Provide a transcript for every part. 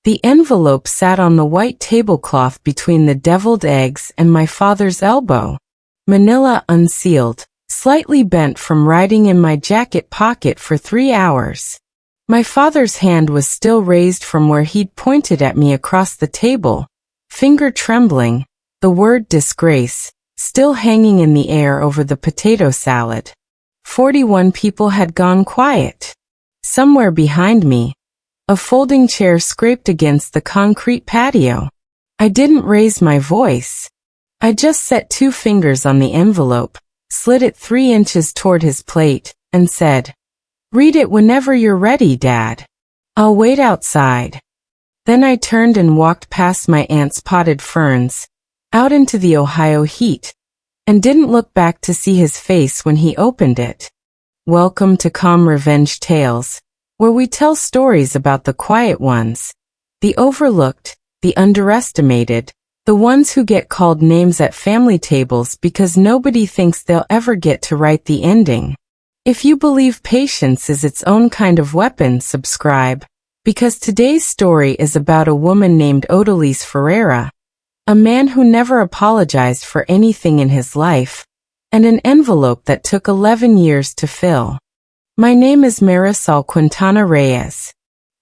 The envelope sat on the white tablecloth between the deviled eggs and my father's elbow. Manila unsealed, slightly bent from writing in my jacket pocket for 3 hours. My father's hand was still raised from where he'd pointed at me across the table, finger trembling, the word disgrace still hanging in the air over the potato salad. 41 people had gone quiet. Somewhere behind me, a folding chair scraped against the concrete patio. I didn't raise my voice. I just set 2 fingers on the envelope, slid it 3 inches toward his plate, and said, "Read it whenever you're ready, Dad. I'll wait outside." Then I turned and walked past my aunt's potted ferns, out into the Ohio heat, and didn't look back to see his face when he opened it. Welcome to Calm Revenge Tales, where we tell stories about the quiet ones, the overlooked, the underestimated, the ones who get called names at family tables because nobody thinks they'll ever get to write the ending. If you believe patience is its own kind of weapon, subscribe, because today's story is about a woman named Odalise Ferreira, a man who never apologized for anything in his life, and an envelope that took 11 years to fill. My name is Marisol Quintana Reyes.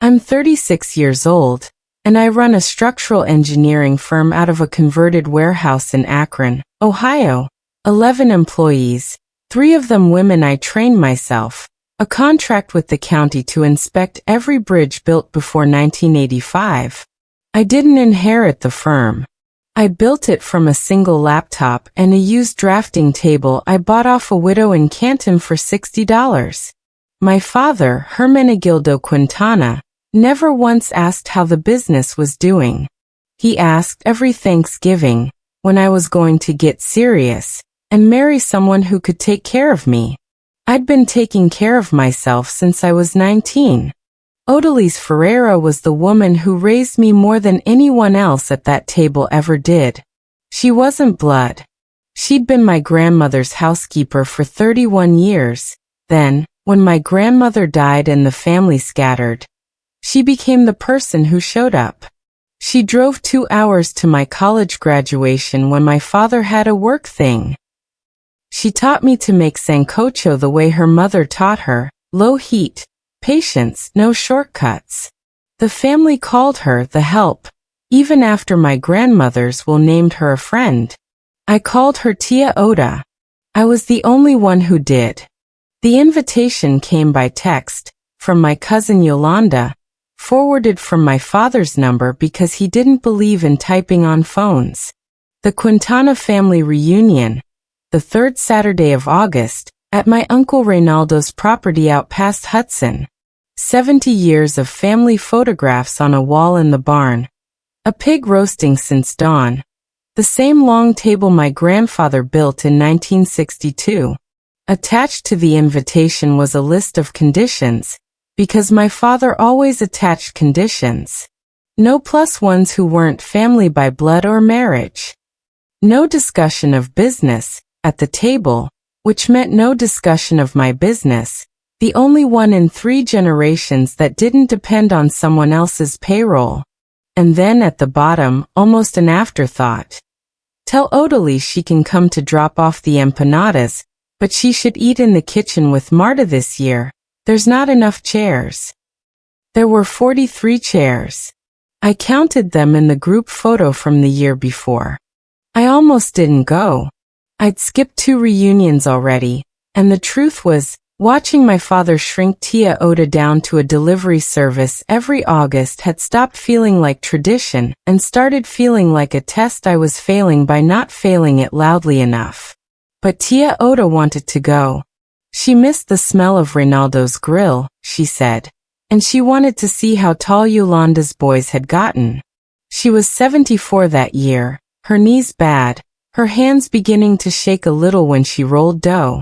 I'm 36 years old, and I run a structural engineering firm out of a converted warehouse in Akron, Ohio. 11 employees, 3 of them women. I trained myself, a contract with the county to inspect every bridge built before 1985. I didn't inherit the firm. I built it from a single laptop and a used drafting table I bought off a widow in Canton for $60. My father, Hermenegildo Quintana, never once asked how the business was doing. He asked every Thanksgiving, when I was going to get serious and marry someone who could take care of me. I'd been taking care of myself since I was 19. Odalise Ferreira was the woman who raised me more than anyone else at that table ever did. She wasn't blood. She'd been my grandmother's housekeeper for 31 years. Then, when my grandmother died and the family scattered, she became the person who showed up. She drove 2 hours to my college graduation when my father had a work thing. She taught me to make sancocho the way her mother taught her, low heat, patience, no shortcuts. The family called her the help, even after my grandmother's will named her a friend. I called her Tia Oda. I was the only one who did. The invitation came by text, from my cousin Yolanda, forwarded from my father's number because he didn't believe in typing on phones. The Quintana family reunion, the 3rd Saturday of August, at my Uncle Reynaldo's property out past Hudson. 70 years of family photographs on a wall in the barn. A pig roasting since dawn. The same long table my grandfather built in 1962. Attached to the invitation was a list of conditions, because my father always attached conditions. No +1s who weren't family by blood or marriage. No discussion of business at the table, which meant no discussion of my business, the only one in 3 generations that didn't depend on someone else's payroll. And then at the bottom, almost an afterthought. Tell Odalise she can come to drop off the empanadas, but she should eat in the kitchen with Marta this year. There's not enough chairs. There were 43 chairs. I counted them in the group photo from the year before. I almost didn't go. I'd skipped 2 reunions already, and the truth was, watching my father shrink Tia Oda down to a delivery service every August had stopped feeling like tradition and started feeling like a test I was failing by not failing it loudly enough. But Tia Oda wanted to go. She missed the smell of Reynaldo's grill, she said, and she wanted to see how tall Yolanda's boys had gotten. She was 74 that year, her knees bad, her hands beginning to shake a little when she rolled dough.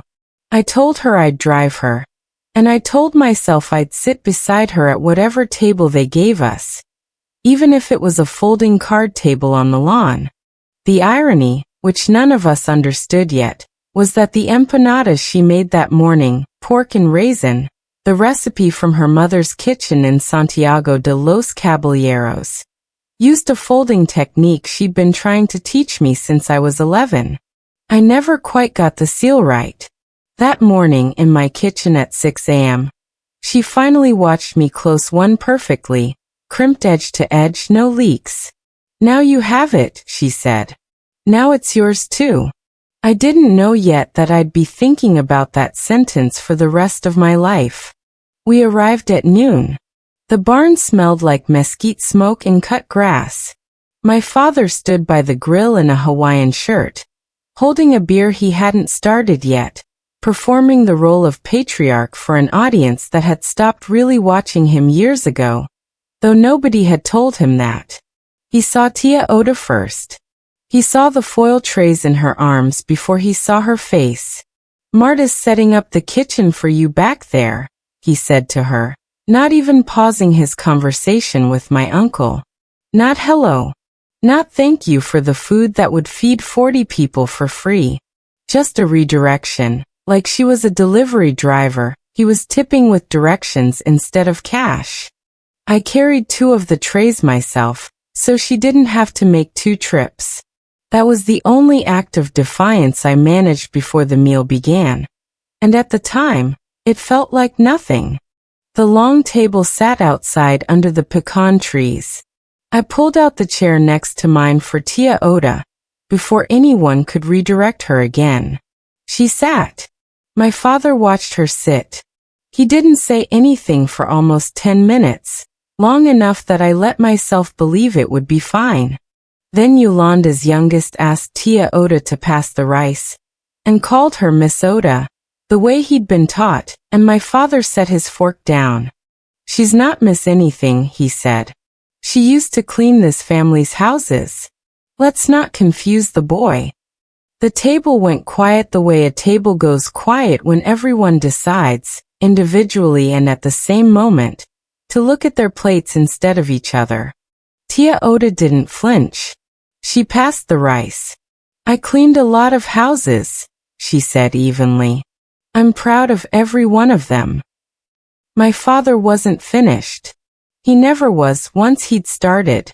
I told her I'd drive her, and I told myself I'd sit beside her at whatever table they gave us, even if it was a folding card table on the lawn. The irony, which none of us understood yet, was that the empanadas she made that morning, pork and raisin, the recipe from her mother's kitchen in Santiago de los Caballeros. Used a folding technique she'd been trying to teach me since I was 11. I never quite got the seal right. That morning in my kitchen at 6 a.m., she finally watched me close one perfectly, crimped edge to edge, no leaks. "Now you have it," she said. "Now it's yours too." I didn't know yet that I'd be thinking about that sentence for the rest of my life. We arrived at noon. The barn smelled like mesquite smoke and cut grass. My father stood by the grill in a Hawaiian shirt, holding a beer he hadn't started yet, performing the role of patriarch for an audience that had stopped really watching him years ago, though nobody had told him that. He saw Tia Oda first. He saw the foil trays in her arms before he saw her face. "Marta's setting up the kitchen for you back there," he said to her, not even pausing his conversation with my uncle. Not hello. Not thank you for the food that would feed 40 people for free. Just a redirection, like she was a delivery driver. He was tipping with directions instead of cash. I carried 2 of the trays myself, so she didn't have to make 2 trips. That was the only act of defiance I managed before the meal began. And at the time, it felt like nothing. The long table sat outside under the pecan trees. I pulled out the chair next to mine for Tia Oda, before anyone could redirect her again. She sat. My father watched her sit. He didn't say anything for almost 10 minutes, long enough that I let myself believe it would be fine. Then Yolanda's youngest asked Tia Oda to pass the rice, and called her Miss Oda, the way he'd been taught, and my father set his fork down. "She's not Miss anything," he said. "She used to clean this family's houses. Let's not confuse the boy." The table went quiet the way a table goes quiet when everyone decides, individually and at the same moment, to look at their plates instead of each other. Tia Oda didn't flinch. She passed the rice. "I cleaned a lot of houses," she said evenly. "I'm proud of every one of them." My father wasn't finished. He never was once he'd started.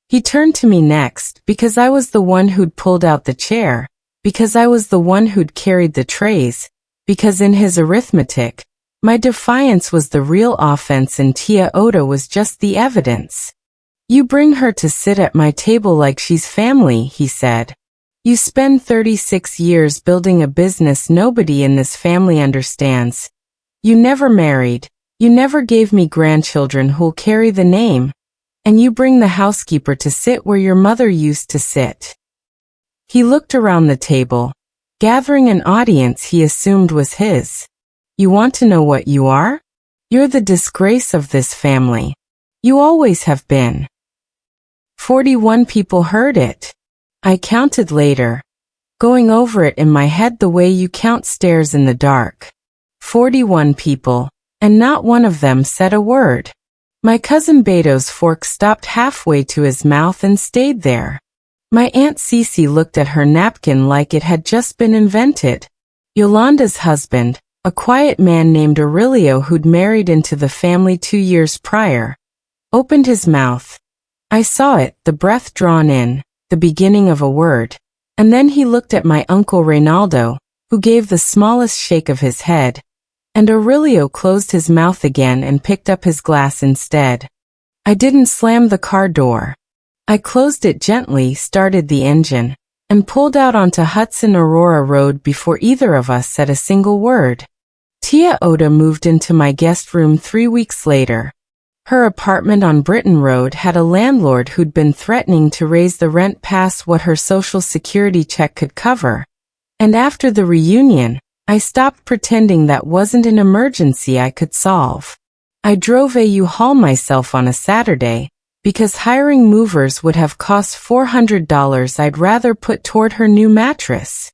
He turned to me next because I was the one who'd pulled out the chair, because I was the one who'd carried the trays, because in his arithmetic, my defiance was the real offense and Tia Oda was just the evidence. "You bring her to sit at my table like she's family," he said. "You spend 36 years building a business nobody in this family understands. You never married. You never gave me grandchildren who'll carry the name. And you bring the housekeeper to sit where your mother used to sit." He looked around the table, gathering an audience he assumed was his. "You want to know what you are? You're the disgrace of this family. You always have been." 41 people heard it. I counted later, going over it in my head the way you count stairs in the dark. 41 people, and not one of them said a word. My cousin Beto's fork stopped halfway to his mouth and stayed there. My Aunt Cece looked at her napkin like it had just been invented. Yolanda's husband, a quiet man named Aurelio who'd married into the family 2 years prior, opened his mouth. I saw it, the breath drawn in, the beginning of a word, and then he looked at my Uncle Reynaldo, who gave the smallest shake of his head, and Aurelio closed his mouth again and picked up his glass instead. I didn't slam the car door. I closed it gently, started the engine, and pulled out onto Hudson Aurora Road before either of us said a single word. Tia Oda moved into my guest room 3 weeks later. Her apartment on Britain Road had a landlord who'd been threatening to raise the rent past what her social security check could cover. And after the reunion, I stopped pretending that wasn't an emergency I could solve. I drove a U-Haul myself on a Saturday, because hiring movers would have cost $400 I'd rather put toward her new mattress,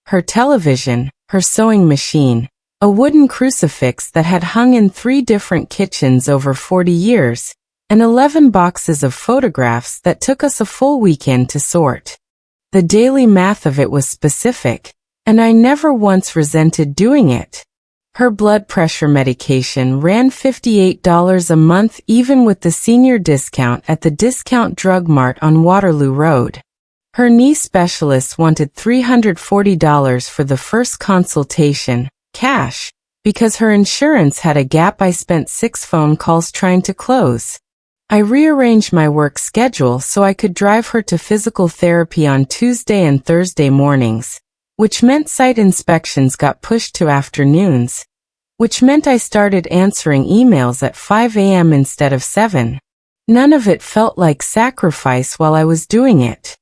her television, her sewing machine, a wooden crucifix that had hung in 3 different kitchens over 40 years, and 11 boxes of photographs that took us a full weekend to sort. The daily math of it was specific, and I never once resented doing it. Her blood pressure medication ran $58 a month even with the senior discount at the Discount Drug Mart on Waterloo Road. Her knee specialist wanted $340 for the first consultation, cash, because her insurance had a gap. I spent 6 phone calls trying to close. I rearranged my work schedule so I could drive her to physical therapy on Tuesday and Thursday mornings, which meant site inspections got pushed to afternoons, which meant I started answering emails at 5 a.m. instead of 7. None of it felt like sacrifice while I was doing it.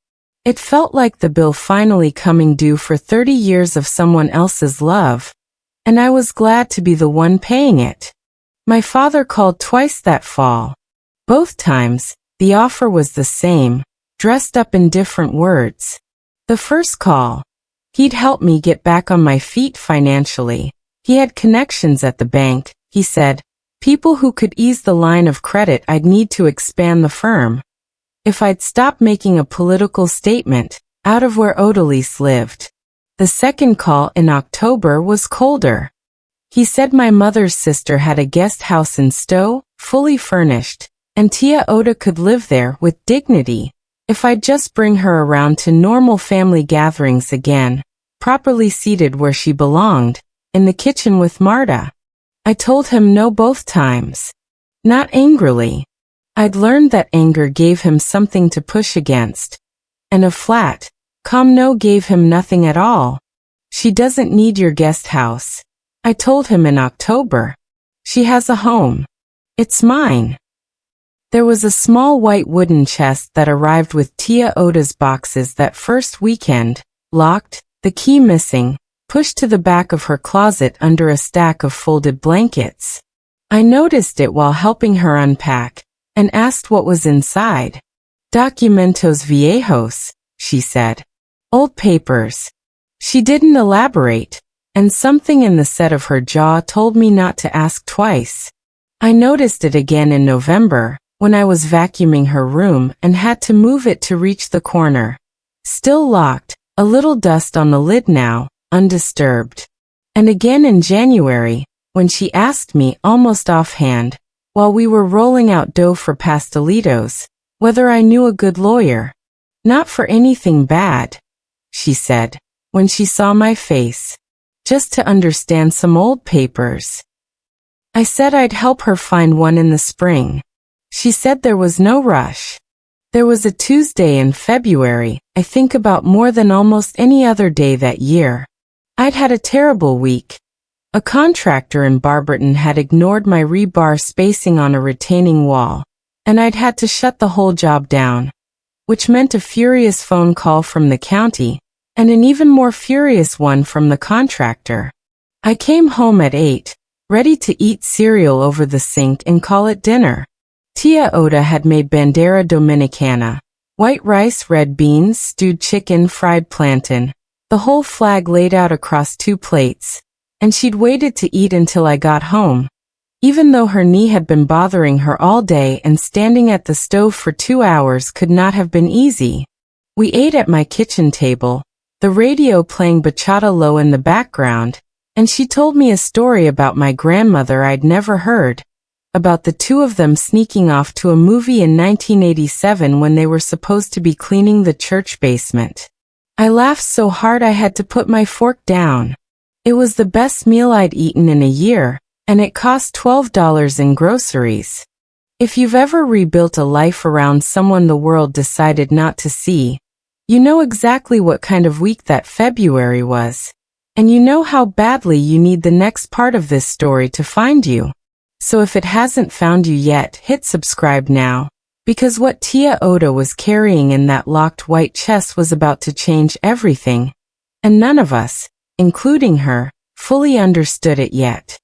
It felt like the bill finally coming due for 30 years of someone else's love, and I was glad to be the one paying it. My father called twice that fall. Both times, the offer was the same, dressed up in different words. The first call, he'd help me get back on my feet financially. He had connections at the bank, he said, people who could ease the line of credit I'd need to expand the firm. If I'd stop making a political statement, out of where Odalise lived. The second call in October was colder. He said my mother's sister had a guest house in Stowe, fully furnished, and Tia Oda could live there with dignity, if I'd just bring her around to normal family gatherings again, properly seated where she belonged, in the kitchen with Marta. I told him no both times. Not angrily. I'd learned that anger gave him something to push against, and a flat, calm no gave him nothing at all. She doesn't need your guest house, I told him in October. She has a home. It's mine. There was a small white wooden chest that arrived with Tia Oda's boxes that first weekend, locked, the key missing, pushed to the back of her closet under a stack of folded blankets. I noticed it while helping her unpack, and asked what was inside. Documentos viejos, she said. Old papers. She didn't elaborate, and something in the set of her jaw told me not to ask twice. I noticed it again in November, when I was vacuuming her room and had to move it to reach the corner. Still locked, a little dust on the lid now, undisturbed. And again in January, when she asked me almost offhand, while we were rolling out dough for pastelitos, whether I knew a good lawyer. Not for anything bad, she said, when she saw my face. Just to understand some old papers. I said I'd help her find one in the spring. She said there was no rush. There was a Tuesday in February, I think about more than almost any other day that year. I'd had a terrible week. A contractor in Barberton had ignored my rebar spacing on a retaining wall, and I'd had to shut the whole job down, which meant a furious phone call from the county, and an even more furious one from the contractor. I came home at 8, ready to eat cereal over the sink and call it dinner. Tia Oda had made bandera dominicana, white rice, red beans, stewed chicken, fried plantain, the whole flag laid out across 2 plates, and she'd waited to eat until I got home. Even though her knee had been bothering her all day and standing at the stove for 2 hours could not have been easy. We ate at my kitchen table, the radio playing bachata low in the background, and she told me a story about my grandmother I'd never heard. About the 2 of them sneaking off to a movie in 1987 when they were supposed to be cleaning the church basement. I laughed so hard I had to put my fork down. It was the best meal I'd eaten in a year, and it cost $12 in groceries. If you've ever rebuilt a life around someone the world decided not to see, you know exactly what kind of week that February was, and you know how badly you need the next part of this story to find you. So if it hasn't found you yet, hit subscribe now, because what Tia Oda was carrying in that locked white chest was about to change everything, and none of us, including her, fully understood it yet.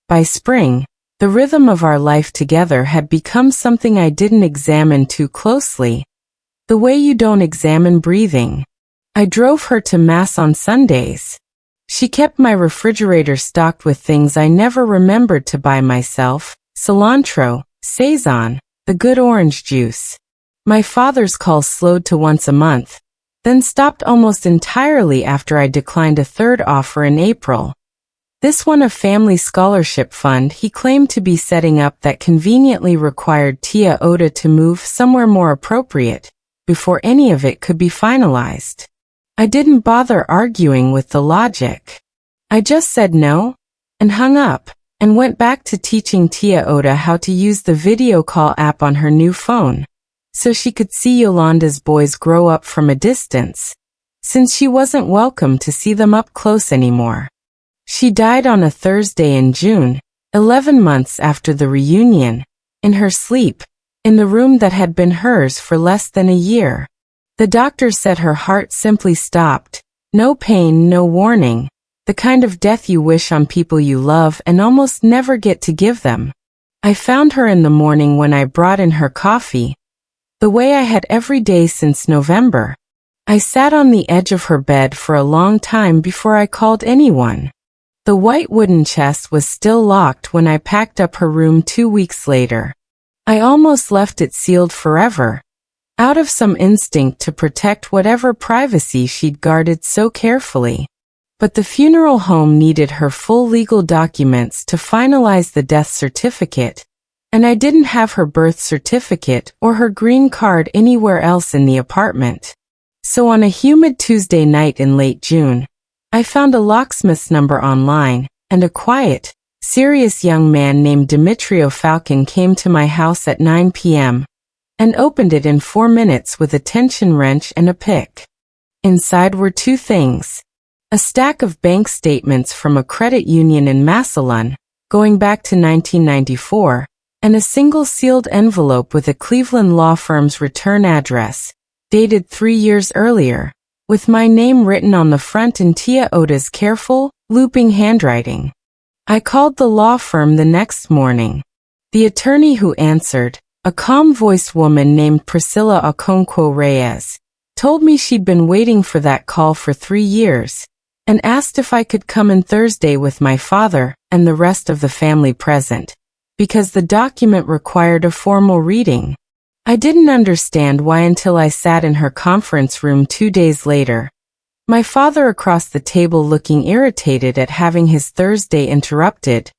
By spring, the rhythm of our life together had become something I didn't examine too closely, the way you don't examine breathing. I drove her to Mass on Sundays. She kept my refrigerator stocked with things I never remembered to buy myself: cilantro, Saison, the good orange juice. My father's calls slowed to once a month, then stopped almost entirely after I declined a 3rd offer in April. This one a family scholarship fund he claimed to be setting up that conveniently required Tia Oda to move somewhere more appropriate before any of it could be finalized. I didn't bother arguing with the logic. I just said no and hung up and went back to teaching Tia Oda how to use the video call app on her new phone so she could see Yolanda's boys grow up from a distance, since she wasn't welcome to see them up close anymore. She died on a Thursday in June, 11 months after the reunion, in her sleep, in the room that had been hers for less than a year. The doctor said her heart simply stopped, no pain, no warning, the kind of death you wish on people you love and almost never get to give them. I found her in the morning when I brought in her coffee, the way I had every day since November. I sat on the edge of her bed for a long time before I called anyone. The white wooden chest was still locked when I packed up her room 2 weeks later. I almost left it sealed forever, out of some instinct to protect whatever privacy she'd guarded so carefully. But the funeral home needed her full legal documents to finalize the death certificate, and I didn't have her birth certificate or her green card anywhere else in the apartment. So on a humid Tuesday night in late June, I found a locksmith's number online, and a quiet, serious young man named Demetrio Falcon came to my house at 9 p.m. and opened it in 4 minutes with a tension wrench and a pick. Inside were 2 things: a stack of bank statements from a credit union in Massillon, going back to 1994, and a single sealed envelope with a Cleveland law firm's return address, dated 3 years earlier, with my name written on the front in Tia Oda's careful, looping handwriting. I called the law firm the next morning. The attorney who answered, a calm-voiced woman named Priscilla Okonkwo Reyes, told me she'd been waiting for that call for 3 years, and asked if I could come in Thursday with my father and the rest of the family present, because the document required a formal reading. I didn't understand why until I sat in her conference room 2 days later, my father across the table looking irritated at having his Thursday interrupted.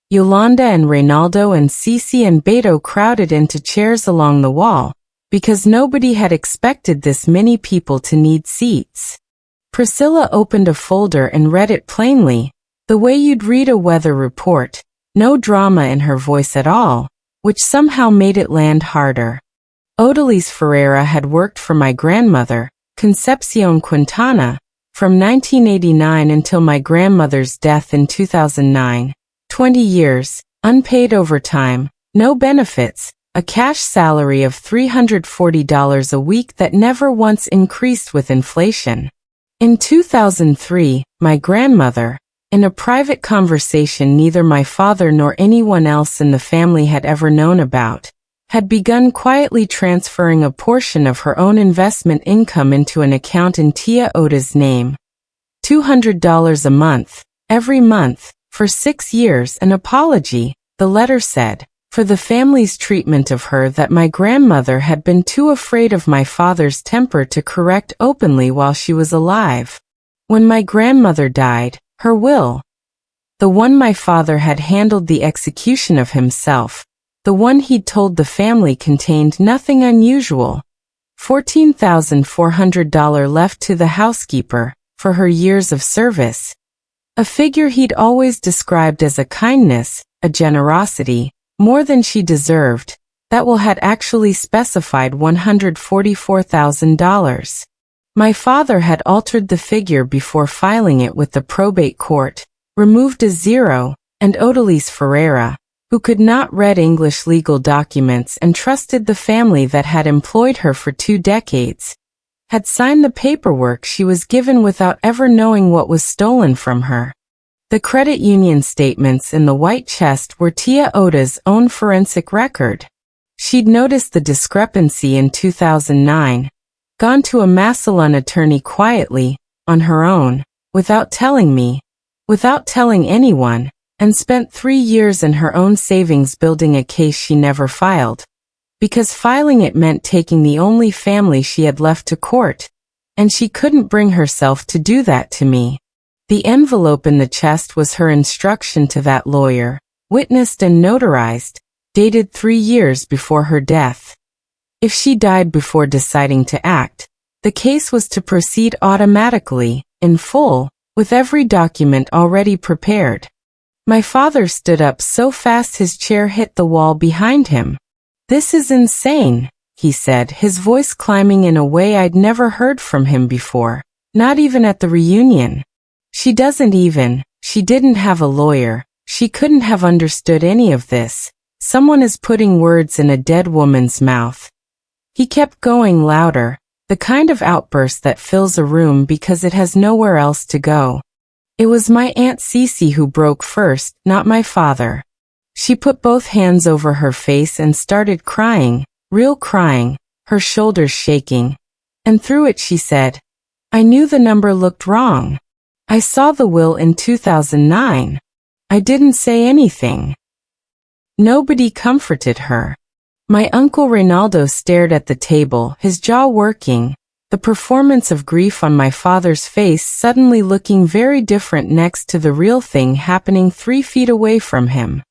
Yolanda and Reynaldo and Cece and Beto crowded into chairs along the wall, because nobody had expected this many people to need seats. Priscilla opened a folder and read it plainly, the way you'd read a weather report, no drama in her voice at all, which somehow made it land harder. Odalise Ferreira had worked for my grandmother, Concepcion Quintana, from 1989 until my grandmother's death in 2009. 20 years, unpaid overtime, no benefits, a cash salary of $340 a week that never once increased with inflation. In 2003, my grandmother, in a private conversation neither my father nor anyone else in the family had ever known about, had begun quietly transferring a portion of her own investment income into an account in Tia Oda's name. $200 a month, every month, for 6 years. An apology, the letter said, for the family's treatment of her that my grandmother had been too afraid of my father's temper to correct openly while she was alive. When my grandmother died, her will, the one my father had handled the execution of himself, the one he'd told the family contained nothing unusual. $14,400 left to the housekeeper, for her years of service. A figure he'd always described as a kindness, a generosity, more than she deserved, that will had actually specified $144,000. My father had altered the figure before filing it with the probate court, removed a zero, and Odalise Ferreira, who could not read English legal documents and trusted the family that had employed her for 2 decades, had signed the paperwork she was given without ever knowing what was stolen from her. The credit union statements in the white chest were Tia Oda's own forensic record. She'd noticed the discrepancy in 2009, gone to a Massillon attorney quietly, on her own, without telling me, without telling anyone, and spent 3 years in her own savings building a case she never filed, because filing it meant taking the only family she had left to court, and she couldn't bring herself to do that to me. The envelope in the chest was her instruction to that lawyer, witnessed and notarized, dated 3 years before her death. If she died before deciding to act, the case was to proceed automatically, in full, with every document already prepared. My father stood up so fast his chair hit the wall behind him. "This is insane," he said, his voice climbing in a way I'd never heard from him before, not even at the reunion. She didn't have a lawyer, she couldn't have understood any of this. Someone is putting words in a dead woman's mouth. He kept going louder, the kind of outburst that fills a room because it has nowhere else to go. It was my Aunt Cece who broke first, not my father. She put both hands over her face and started crying, real crying, her shoulders shaking. And through it she said, "I knew the number looked wrong. I saw the will in 2009. I didn't say anything." Nobody comforted her. My Uncle Reynaldo stared at the table, his jaw working, the performance of grief on my father's face suddenly looking very different next to the real thing happening 3 feet away from him.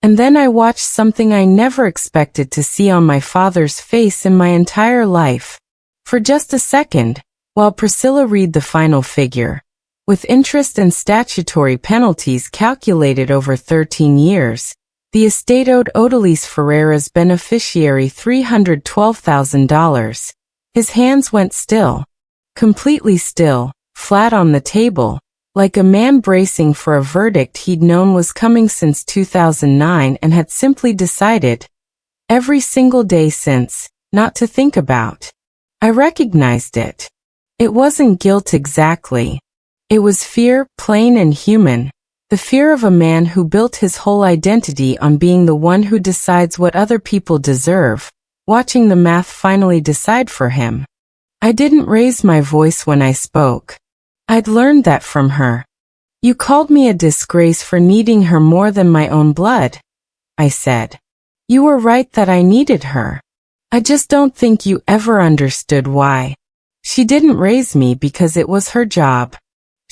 And then I watched something I never expected to see on my father's face in my entire life. For just a second, while Priscilla read the final figure, with interest and statutory penalties calculated over 13 years, the estate owed Odalise Ferreira's beneficiary $312,000. His hands went still, completely still, flat on the table, like a man bracing for a verdict he'd known was coming since 2009 and had simply decided, every single day since, not to think about. I recognized it. It wasn't guilt exactly. It was fear, plain and human. The fear of a man who built his whole identity on being the one who decides what other people deserve, watching the math finally decide for him. I didn't raise my voice when I spoke. I'd learned that from her. "You called me a disgrace for needing her more than my own blood," I said. "You were right that I needed her. I just don't think you ever understood why. She didn't raise me because it was her job.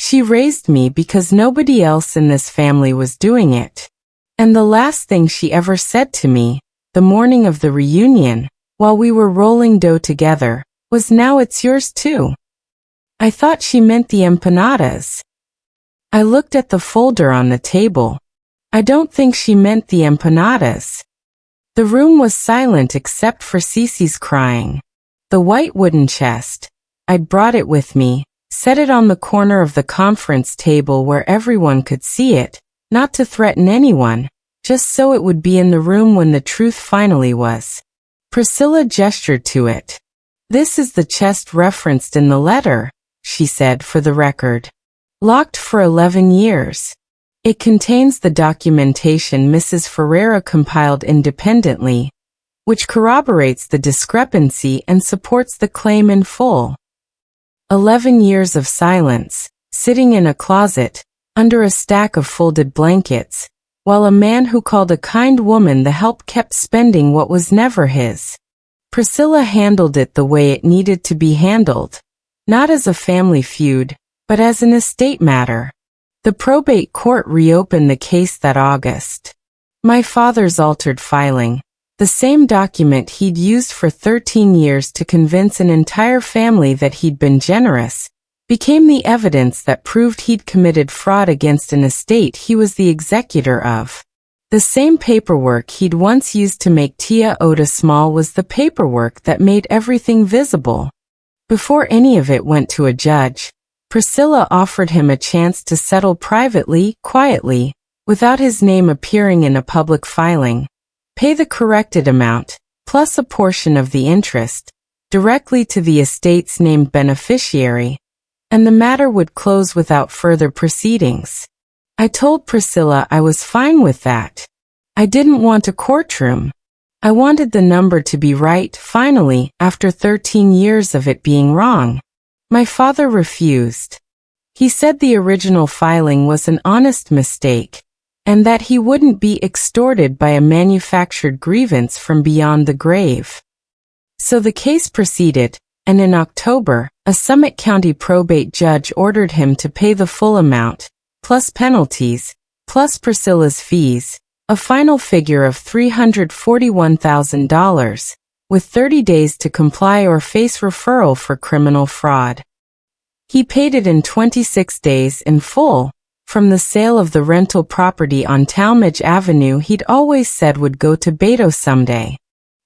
She raised me because nobody else in this family was doing it." And the last thing she ever said to me, the morning of the reunion, while we were rolling dough together, was, "Now it's yours too." I thought she meant the empanadas. I looked at the folder on the table. I don't think she meant the empanadas. The room was silent except for Cece's crying. The white wooden chest, I'd brought it with me, set it on the corner of the conference table where everyone could see it, not to threaten anyone, just so it would be in the room when the truth finally was. Priscilla gestured to it. "This is the chest referenced in the letter," she said for the record. "Locked for 11 years. It contains the documentation Mrs. Ferreira compiled independently, which corroborates the discrepancy and supports the claim in full." 11 years of silence, sitting in a closet, under a stack of folded blankets, while a man who called a kind woman the help kept spending what was never his. Priscilla handled it the way it needed to be handled, not as a family feud, but as an estate matter. The probate court reopened the case that August. My father's altered filing, the same document he'd used for 13 years to convince an entire family that he'd been generous, became the evidence that proved he'd committed fraud against an estate he was the executor of. The same paperwork he'd once used to make Tia Oda small was the paperwork that made everything visible. Before any of it went to a judge, Priscilla offered him a chance to settle privately, quietly, without his name appearing in a public filing. Pay the corrected amount, plus a portion of the interest, directly to the estate's named beneficiary, and the matter would close without further proceedings. I told Priscilla I was fine with that. I didn't want a courtroom. I wanted the number to be right, finally, after 13 years of it being wrong. My father refused. He said the original filing was an honest mistake, and that he wouldn't be extorted by a manufactured grievance from beyond the grave. So the case proceeded, and in October, a Summit County probate judge ordered him to pay the full amount, plus penalties, plus Priscilla's fees, a final figure of $341,000, with 30 days to comply or face referral for criminal fraud. He paid it in 26 days in full, from the sale of the rental property on Talmadge Avenue he'd always said would go to Beto someday.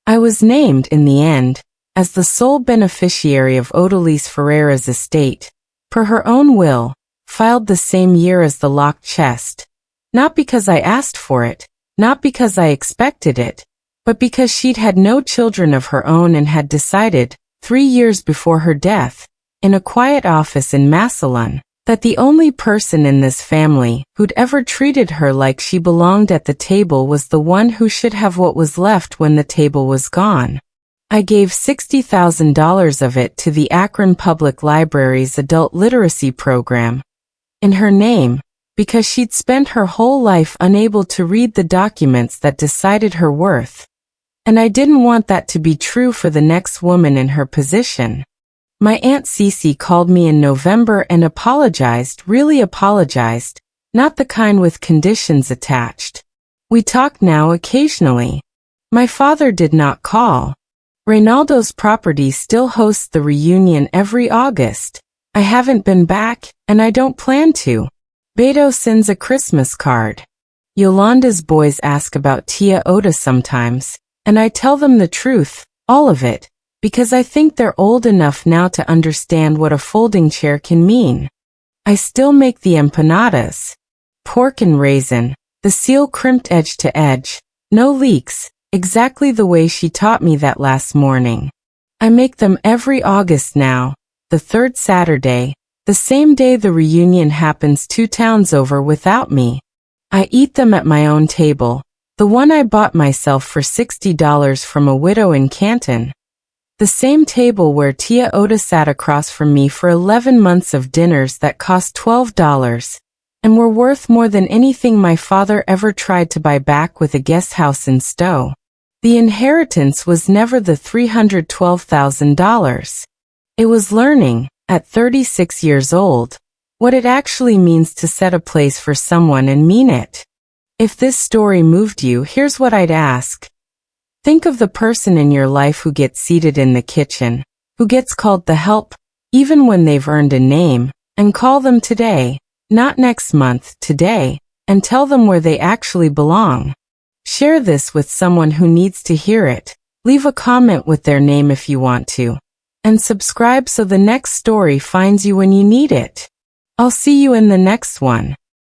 I was named, in the end, as the sole beneficiary of Odalise Ferreira's estate, per her own will, filed the same year as the locked chest. Not because I asked for it, not because I expected it, but because she'd had no children of her own and had decided, 3 years before her death, in a quiet office in Massillon, that the only person in this family who'd ever treated her like she belonged at the table was the one who should have what was left when the table was gone. I gave $60,000 of it to the Akron Public Library's adult literacy program, in her name, because she'd spent her whole life unable to read the documents that decided her worth. And I didn't want that to be true for the next woman in her position. My Aunt Cece called me in November and apologized, really apologized, not the kind with conditions attached. We talk now occasionally. My father did not call. Reynaldo's property still hosts the reunion every August. I haven't been back, and I don't plan to. Beto sends a Christmas card. Yolanda's boys ask about Tia Oda sometimes, and I tell them the truth, all of it, because I think they're old enough now to understand what a folding chair can mean. I still make the empanadas. Pork and raisin, the seal crimped edge to edge, no leaks, exactly the way she taught me that last morning. I make them every August now, the third Saturday, the same day the reunion happens 2 towns over without me. I eat them at my own table, the one I bought myself for $60 from a widow in Canton. The same table where Tia Oda sat across from me for 11 months of dinners that cost $12, and were worth more than anything my father ever tried to buy back with a guest house in Stowe. The inheritance was never the $312,000. It was learning, at 36 years old, what it actually means to set a place for someone and mean it. If this story moved you, here's what I'd ask. Think of the person in your life who gets seated in the kitchen, who gets called the help, even when they've earned a name, and call them today, not next month, today, and tell them where they actually belong. Share this with someone who needs to hear it. Leave a comment with their name if you want to. And subscribe so the next story finds you when you need it. I'll see you in the next one.